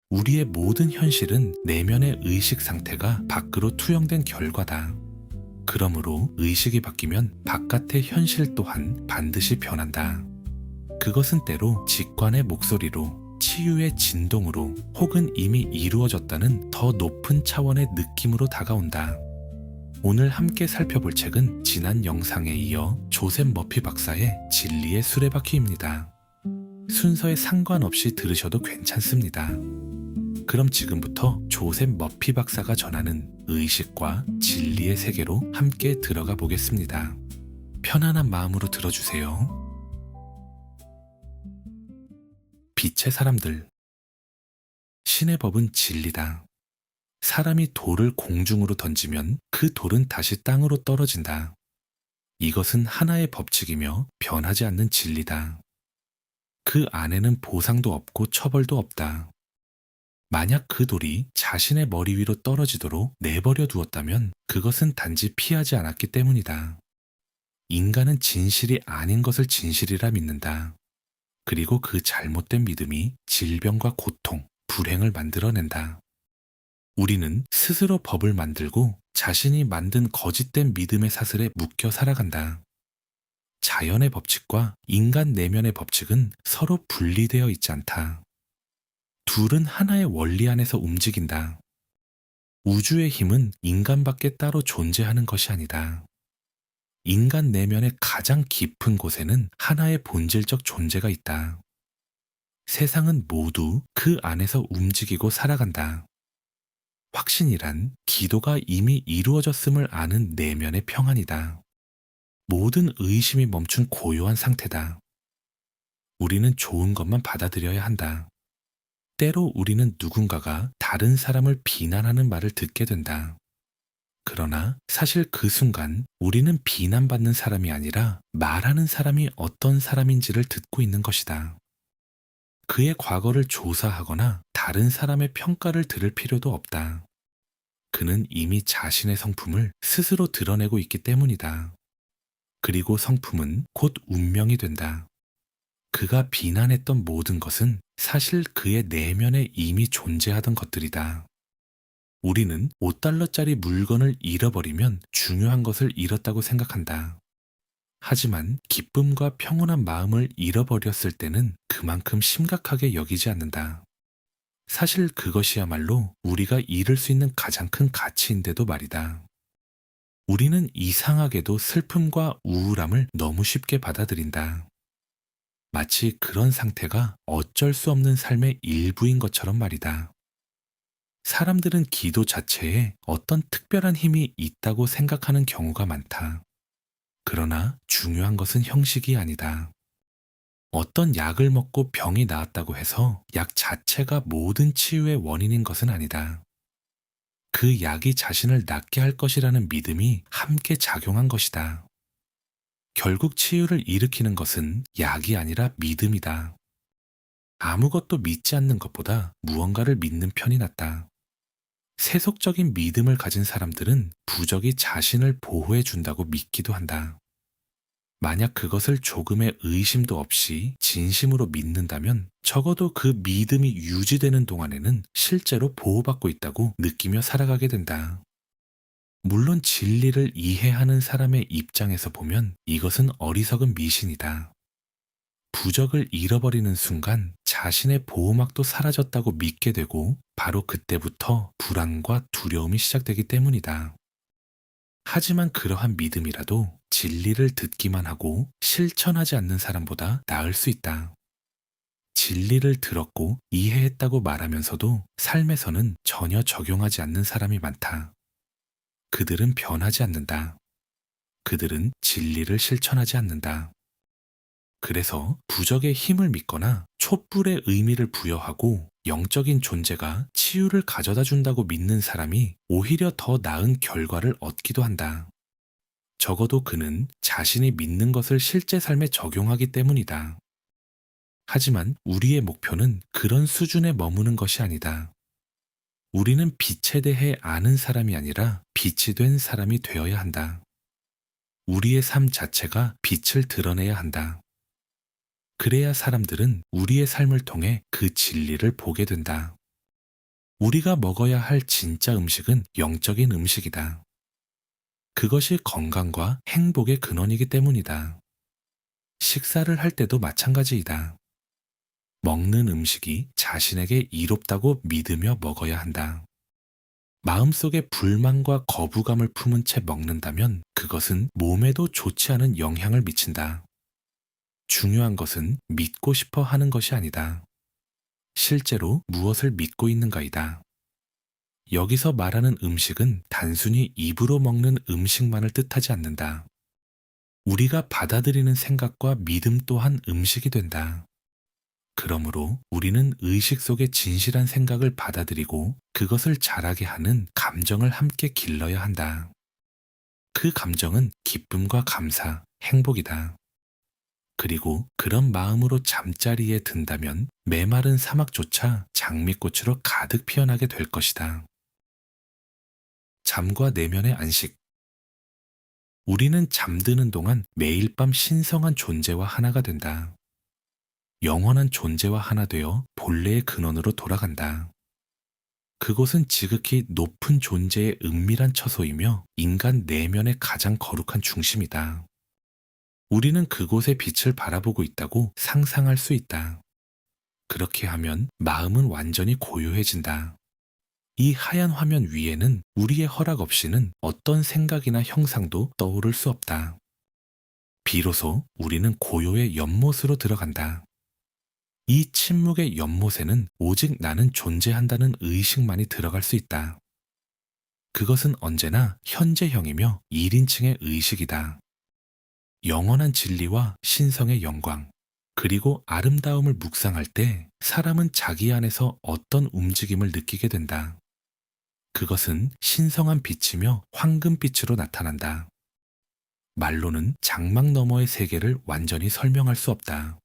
우리의 모든 현실은 내면의 의식 상태가 밖으로 투영된 결과다. 그러므로 의식이 바뀌면 바깥의 현실 또한 반드시 변한다. 그것은 때로 직관의 목소리로, 치유의 진동으로, 혹은 이미 이루어졌다는 더 높은 차원의 느낌으로 다가온다. 오늘 함께 살펴볼 책은 지난 영상에 이어 조셉 머피 박사의 진리의 수레바퀴입니다. 순서에 상관없이 들으셔도 괜찮습니다. 그럼 지금부터 조셉 머피 박사가 전하는 의식과 진리의 세계로 함께 들어가 보겠습니다. 편안한 마음으로 들어주세요. 빛의 사람들. 신의 법은 진리다. 사람이 돌을 공중으로 던지면 그 돌은 다시 땅으로 떨어진다. 이것은 하나의 법칙이며 변하지 않는 진리다. 그 안에는 보상도 없고 처벌도 없다. 만약 그 돌이 자신의 머리 위로 떨어지도록 내버려 두었다면 그것은 단지 피하지 않았기 때문이다. 인간은 진실이 아닌 것을 진실이라 믿는다. 그리고 그 잘못된 믿음이 질병과 고통, 불행을 만들어낸다. 우리는 스스로 법을 만들고 자신이 만든 거짓된 믿음의 사슬에 묶여 살아간다. 자연의 법칙과 인간 내면의 법칙은 서로 분리되어 있지 않다. 둘은 하나의 원리 안에서 움직인다. 우주의 힘은 인간밖에 따로 존재하는 것이 아니다. 인간 내면의 가장 깊은 곳에는 하나의 본질적 존재가 있다. 세상은 모두 그 안에서 움직이고 살아간다. 확신이란 기도가 이미 이루어졌음을 아는 내면의 평안이다. 모든 의심이 멈춘 고요한 상태다. 우리는 좋은 것만 받아들여야 한다. 때로 우리는 누군가가 다른 사람을 비난하는 말을 듣게 된다. 그러나 사실 그 순간 우리는 비난받는 사람이 아니라 말하는 사람이 어떤 사람인지를 듣고 있는 것이다. 그의 과거를 조사하거나 다른 사람의 평가를 들을 필요도 없다. 그는 이미 자신의 성품을 스스로 드러내고 있기 때문이다. 그리고 성품은 곧 운명이 된다. 그가 비난했던 모든 것은 사실 그의 내면에 이미 존재하던 것들이다. 우리는 5달러짜리 물건을 잃어버리면 중요한 것을 잃었다고 생각한다. 하지만 기쁨과 평온한 마음을 잃어버렸을 때는 그만큼 심각하게 여기지 않는다. 사실 그것이야말로 우리가 잃을 수 있는 가장 큰 가치인데도 말이다. 우리는 이상하게도 슬픔과 우울함을 너무 쉽게 받아들인다. 마치 그런 상태가 어쩔 수 없는 삶의 일부인 것처럼 말이다. 사람들은 기도 자체에 어떤 특별한 힘이 있다고 생각하는 경우가 많다. 그러나 중요한 것은 형식이 아니다. 어떤 약을 먹고 병이 나았다고 해서 약 자체가 모든 치유의 원인인 것은 아니다. 그 약이 자신을 낫게 할 것이라는 믿음이 함께 작용한 것이다. 결국 치유를 일으키는 것은 약이 아니라 믿음이다. 아무것도 믿지 않는 것보다 무언가를 믿는 편이 낫다. 세속적인 믿음을 가진 사람들은 부적이 자신을 보호해 준다고 믿기도 한다. 만약 그것을 조금의 의심도 없이 진심으로 믿는다면 적어도 그 믿음이 유지되는 동안에는 실제로 보호받고 있다고 느끼며 살아가게 된다. 물론 진리를 이해하는 사람의 입장에서 보면 이것은 어리석은 미신이다. 부적을 잃어버리는 순간 자신의 보호막도 사라졌다고 믿게 되고 바로 그때부터 불안과 두려움이 시작되기 때문이다. 하지만 그러한 믿음이라도 진리를 듣기만 하고 실천하지 않는 사람보다 나을 수 있다. 진리를 들었고 이해했다고 말하면서도 삶에서는 전혀 적용하지 않는 사람이 많다. 그들은 변하지 않는다. 그들은 진리를 실천하지 않는다. 그래서 부적의 힘을 믿거나 촛불의 의미를 부여하고 영적인 존재가 치유를 가져다 준다고 믿는 사람이 오히려 더 나은 결과를 얻기도 한다. 적어도 그는 자신이 믿는 것을 실제 삶에 적용하기 때문이다. 하지만 우리의 목표는 그런 수준에 머무는 것이 아니다. 우리는 빛에 대해 아는 사람이 아니라 빛이 된 사람이 되어야 한다. 우리의 삶 자체가 빛을 드러내야 한다. 그래야 사람들은 우리의 삶을 통해 그 진리를 보게 된다. 우리가 먹어야 할 진짜 음식은 영적인 음식이다. 그것이 건강과 행복의 근원이기 때문이다. 식사를 할 때도 마찬가지이다. 먹는 음식이 자신에게 이롭다고 믿으며 먹어야 한다. 마음속에 불만과 거부감을 품은 채 먹는다면 그것은 몸에도 좋지 않은 영향을 미친다. 중요한 것은 믿고 싶어 하는 것이 아니다. 실제로 무엇을 믿고 있는가이다. 여기서 말하는 음식은 단순히 입으로 먹는 음식만을 뜻하지 않는다. 우리가 받아들이는 생각과 믿음 또한 음식이 된다. 그러므로 우리는 의식 속의 진실한 생각을 받아들이고 그것을 자라게 하는 감정을 함께 길러야 한다. 그 감정은 기쁨과 감사, 행복이다. 그리고 그런 마음으로 잠자리에 든다면 메마른 사막조차 장미꽃으로 가득 피어나게 될 것이다. 잠과 내면의 안식. 우리는 잠드는 동안 매일 밤 신성한 존재와 하나가 된다. 영원한 존재와 하나 되어 본래의 근원으로 돌아간다. 그곳은 지극히 높은 존재의 은밀한 처소이며 인간 내면의 가장 거룩한 중심이다. 우리는 그곳의 빛을 바라보고 있다고 상상할 수 있다. 그렇게 하면 마음은 완전히 고요해진다. 이 하얀 화면 위에는 우리의 허락 없이는 어떤 생각이나 형상도 떠오를 수 없다. 비로소 우리는 고요의 연못으로 들어간다. 이 침묵의 연못에는 오직 나는 존재한다는 의식만이 들어갈 수 있다. 그것은 언제나 현재형이며 1인칭의 의식이다. 영원한 진리와 신성의 영광, 그리고 아름다움을 묵상할 때 사람은 자기 안에서 어떤 움직임을 느끼게 된다. 그것은 신성한 빛이며 황금빛으로 나타난다. 말로는 장막 너머의 세계를 완전히 설명할 수 없다.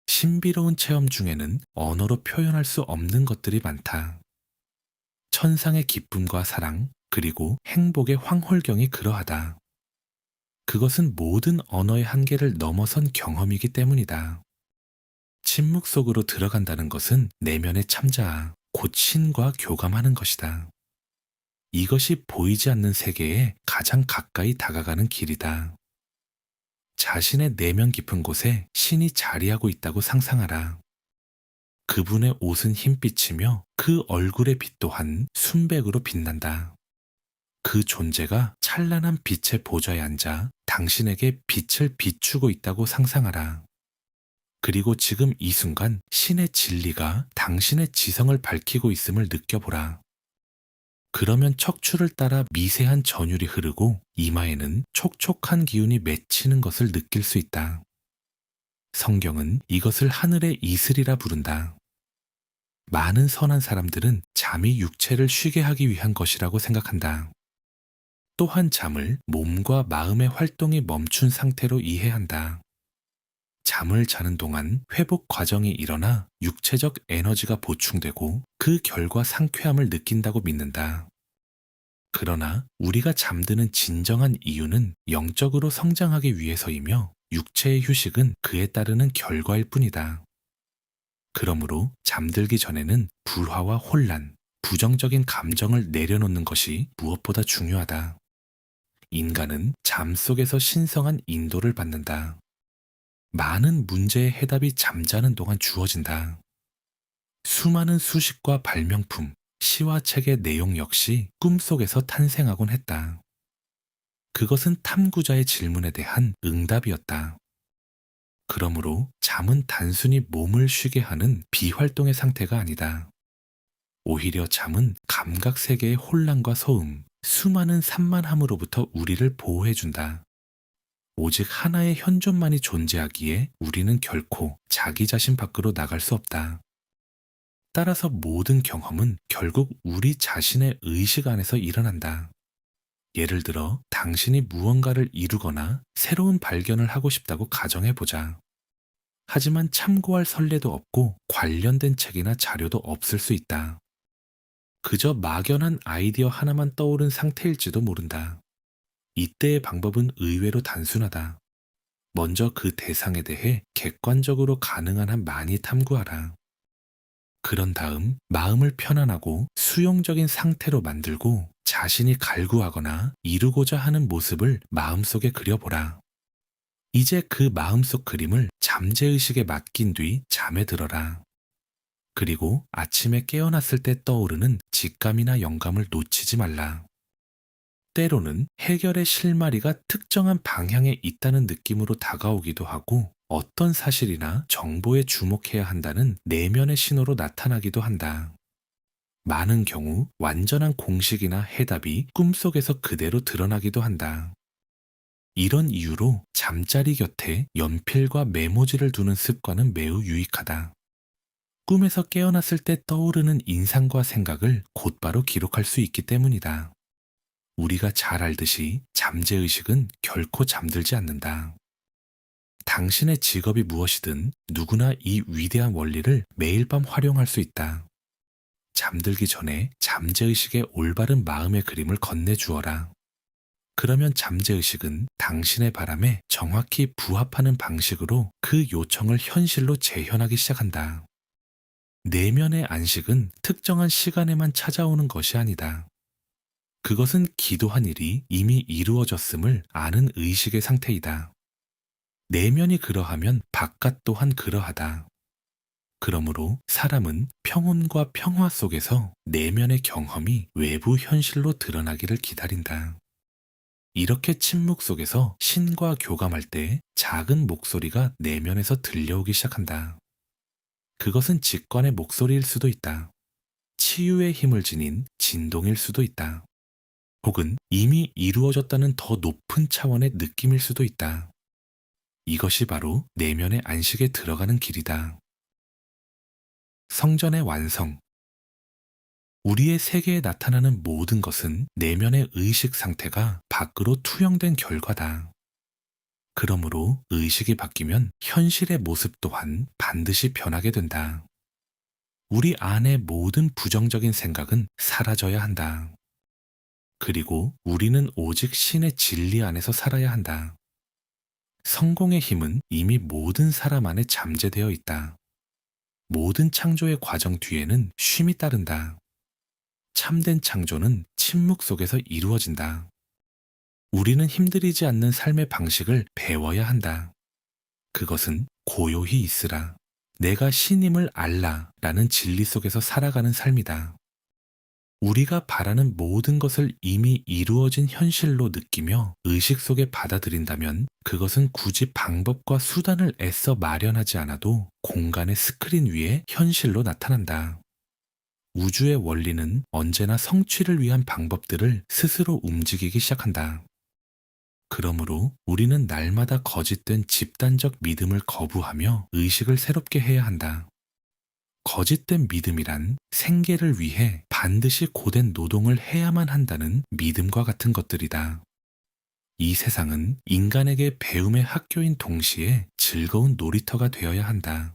신비로운 체험 중에는 언어로 표현할 수 없는 것들이 많다. 천상의 기쁨과 사랑, 그리고 행복의 황홀경이 그러하다. 그것은 모든 언어의 한계를 넘어선 경험이기 때문이다. 침묵 속으로 들어간다는 것은 내면의 참자, 곧 신과 교감하는 것이다. 이것이 보이지 않는 세계에 가장 가까이 다가가는 길이다. 자신의 내면 깊은 곳에 신이 자리하고 있다고 상상하라. 그분의 옷은 흰빛이며 그 얼굴의 빛 또한 순백으로 빛난다. 그 존재가 찬란한 빛의 보좌에 앉아 당신에게 빛을 비추고 있다고 상상하라. 그리고 지금 이 순간 신의 진리가 당신의 지성을 밝히고 있음을 느껴보라. 그러면 척추를 따라 미세한 전율이 흐르고 이마에는 촉촉한 기운이 맺히는 것을 느낄 수 있다. 성경은 이것을 하늘의 이슬이라 부른다. 많은 선한 사람들은 잠이 육체를 쉬게 하기 위한 것이라고 생각한다. 또한 잠을 몸과 마음의 활동이 멈춘 상태로 이해한다. 잠을 자는 동안 회복 과정이 일어나 육체적 에너지가 보충되고 그 결과 상쾌함을 느낀다고 믿는다. 그러나 우리가 잠드는 진정한 이유는 영적으로 성장하기 위해서이며 육체의 휴식은 그에 따르는 결과일 뿐이다. 그러므로 잠들기 전에는 불화와 혼란, 부정적인 감정을 내려놓는 것이 무엇보다 중요하다. 인간은 잠 속에서 신성한 인도를 받는다. 많은 문제의 해답이 잠자는 동안 주어진다. 수많은 수식과 발명품, 시와 책의 내용 역시 꿈속에서 탄생하곤 했다. 그것은 탐구자의 질문에 대한 응답이었다. 그러므로 잠은 단순히 몸을 쉬게 하는 비활동의 상태가 아니다. 오히려 잠은 감각 세계의 혼란과 소음, 수많은 산만함으로부터 우리를 보호해준다. 오직 하나의 현존만이 존재하기에 우리는 결코 자기 자신 밖으로 나갈 수 없다. 따라서 모든 경험은 결국 우리 자신의 의식 안에서 일어난다. 예를 들어 당신이 무언가를 이루거나 새로운 발견을 하고 싶다고 가정해보자. 하지만 참고할 선례도 없고 관련된 책이나 자료도 없을 수 있다. 그저 막연한 아이디어 하나만 떠오른 상태일지도 모른다. 이때의 방법은 의외로 단순하다. 먼저 그 대상에 대해 객관적으로 가능한 한 많이 탐구하라. 그런 다음 마음을 편안하고 수용적인 상태로 만들고 자신이 갈구하거나 이루고자 하는 모습을 마음속에 그려보라. 이제 그 마음속 그림을 잠재의식에 맡긴 뒤 잠에 들어라. 그리고 아침에 깨어났을 때 떠오르는 직감이나 영감을 놓치지 말라. 때로는 해결의 실마리가 특정한 방향에 있다는 느낌으로 다가오기도 하고 어떤 사실이나 정보에 주목해야 한다는 내면의 신호로 나타나기도 한다. 많은 경우 완전한 공식이나 해답이 꿈속에서 그대로 드러나기도 한다. 이런 이유로 잠자리 곁에 연필과 메모지를 두는 습관은 매우 유익하다. 꿈에서 깨어났을 때 떠오르는 인상과 생각을 곧바로 기록할 수 있기 때문이다. 우리가 잘 알듯이 잠재의식은 결코 잠들지 않는다. 당신의 직업이 무엇이든 누구나 이 위대한 원리를 매일 밤 활용할 수 있다. 잠들기 전에 잠재의식의 올바른 마음의 그림을 건네주어라. 그러면 잠재의식은 당신의 바람에 정확히 부합하는 방식으로 그 요청을 현실로 재현하기 시작한다. 내면의 안식은 특정한 시간에만 찾아오는 것이 아니다. 그것은 기도한 일이 이미 이루어졌음을 아는 의식의 상태이다. 내면이 그러하면 바깥 또한 그러하다. 그러므로 사람은 평온과 평화 속에서 내면의 경험이 외부 현실로 드러나기를 기다린다. 이렇게 침묵 속에서 신과 교감할 때 작은 목소리가 내면에서 들려오기 시작한다. 그것은 직관의 목소리일 수도 있다. 치유의 힘을 지닌 진동일 수도 있다. 혹은 이미 이루어졌다는 더 높은 차원의 느낌일 수도 있다. 이것이 바로 내면의 안식에 들어가는 길이다. 성전의 완성. 우리의 세계에 나타나는 모든 것은 내면의 의식 상태가 밖으로 투영된 결과다. 그러므로 의식이 바뀌면 현실의 모습 또한 반드시 변하게 된다. 우리 안의 모든 부정적인 생각은 사라져야 한다. 그리고 우리는 오직 신의 진리 안에서 살아야 한다. 성공의 힘은 이미 모든 사람 안에 잠재되어 있다. 모든 창조의 과정 뒤에는 쉼이 따른다. 참된 창조는 침묵 속에서 이루어진다. 우리는 힘들이지 않는 삶의 방식을 배워야 한다. 그것은 고요히 있으라. 내가 신임을 알라 라는 진리 속에서 살아가는 삶이다. 우리가 바라는 모든 것을 이미 이루어진 현실로 느끼며 의식 속에 받아들인다면 그것은 굳이 방법과 수단을 애써 마련하지 않아도 공간의 스크린 위에 현실로 나타난다. 우주의 원리는 언제나 성취를 위한 방법들을 스스로 움직이기 시작한다. 그러므로 우리는 날마다 거짓된 집단적 믿음을 거부하며 의식을 새롭게 해야 한다. 거짓된 믿음이란 생계를 위해 반드시 고된 노동을 해야만 한다는 믿음과 같은 것들이다. 이 세상은 인간에게 배움의 학교인 동시에 즐거운 놀이터가 되어야 한다.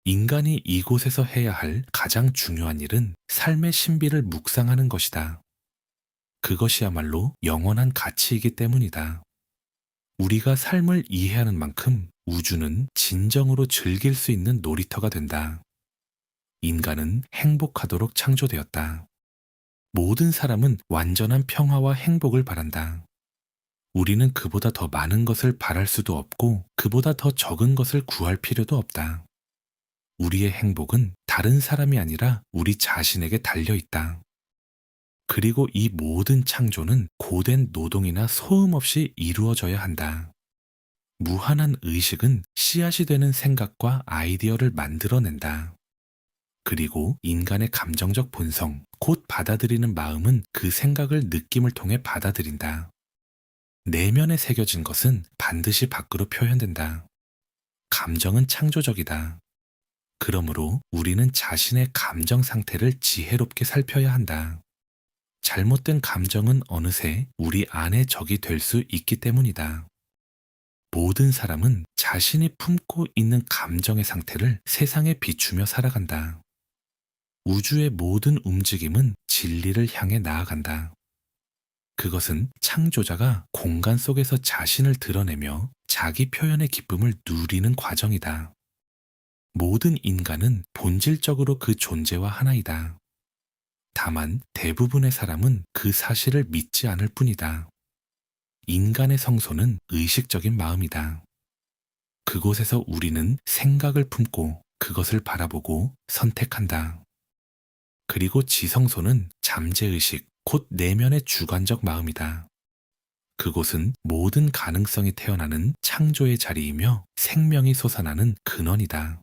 인간이 이곳에서 해야 할 가장 중요한 일은 삶의 신비를 묵상하는 것이다. 그것이야말로 영원한 가치이기 때문이다. 우리가 삶을 이해하는 만큼 우주는 진정으로 즐길 수 있는 놀이터가 된다. 인간은 행복하도록 창조되었다. 모든 사람은 완전한 평화와 행복을 바란다. 우리는 그보다 더 많은 것을 바랄 수도 없고 그보다 더 적은 것을 구할 필요도 없다. 우리의 행복은 다른 사람이 아니라 우리 자신에게 달려 있다. 그리고 이 모든 창조는 고된 노동이나 소음 없이 이루어져야 한다. 무한한 의식은 씨앗이 되는 생각과 아이디어를 만들어낸다. 그리고 인간의 감정적 본성, 곧 받아들이는 마음은 그 생각을 느낌을 통해 받아들인다. 내면에 새겨진 것은 반드시 밖으로 표현된다. 감정은 창조적이다. 그러므로 우리는 자신의 감정 상태를 지혜롭게 살펴야 한다. 잘못된 감정은 어느새 우리 안의 적이 될 수 있기 때문이다. 모든 사람은 자신이 품고 있는 감정의 상태를 세상에 비추며 살아간다. 우주의 모든 움직임은 진리를 향해 나아간다. 그것은 창조자가 공간 속에서 자신을 드러내며 자기 표현의 기쁨을 누리는 과정이다. 모든 인간은 본질적으로 그 존재와 하나이다. 다만 대부분의 사람은 그 사실을 믿지 않을 뿐이다. 인간의 성소는 의식적인 마음이다. 그곳에서 우리는 생각을 품고 그것을 바라보고 선택한다. 그리고 지성소는 잠재의식, 곧 내면의 주관적 마음이다. 그곳은 모든 가능성이 태어나는 창조의 자리이며 생명이 솟아나는 근원이다.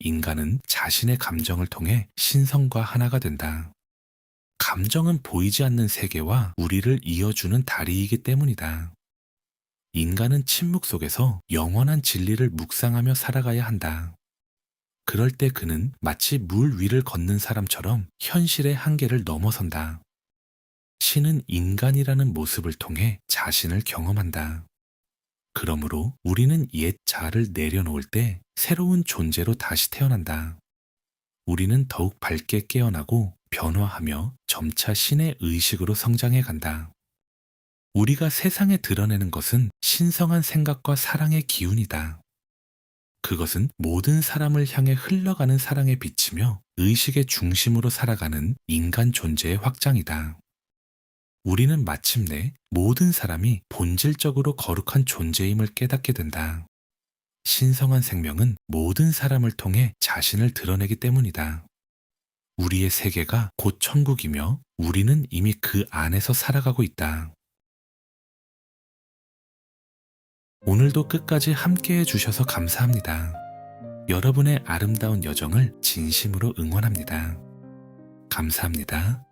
인간은 자신의 감정을 통해 신성과 하나가 된다. 감정은 보이지 않는 세계와 우리를 이어주는 다리이기 때문이다. 인간은 침묵 속에서 영원한 진리를 묵상하며 살아가야 한다. 그럴 때 그는 마치 물 위를 걷는 사람처럼 현실의 한계를 넘어선다. 신은 인간이라는 모습을 통해 자신을 경험한다. 그러므로 우리는 옛 자아를 내려놓을 때 새로운 존재로 다시 태어난다. 우리는 더욱 밝게 깨어나고 변화하며 점차 신의 의식으로 성장해 간다. 우리가 세상에 드러내는 것은 신성한 생각과 사랑의 기운이다. 그것은 모든 사람을 향해 흘러가는 사랑의 빛이며 의식의 중심으로 살아가는 인간 존재의 확장이다. 우리는 마침내 모든 사람이 본질적으로 거룩한 존재임을 깨닫게 된다. 신성한 생명은 모든 사람을 통해 자신을 드러내기 때문이다. 우리의 세계가 곧 천국이며 우리는 이미 그 안에서 살아가고 있다. 오늘도 끝까지 함께 해주셔서 감사합니다. 여러분의 아름다운 여정을 진심으로 응원합니다. 감사합니다.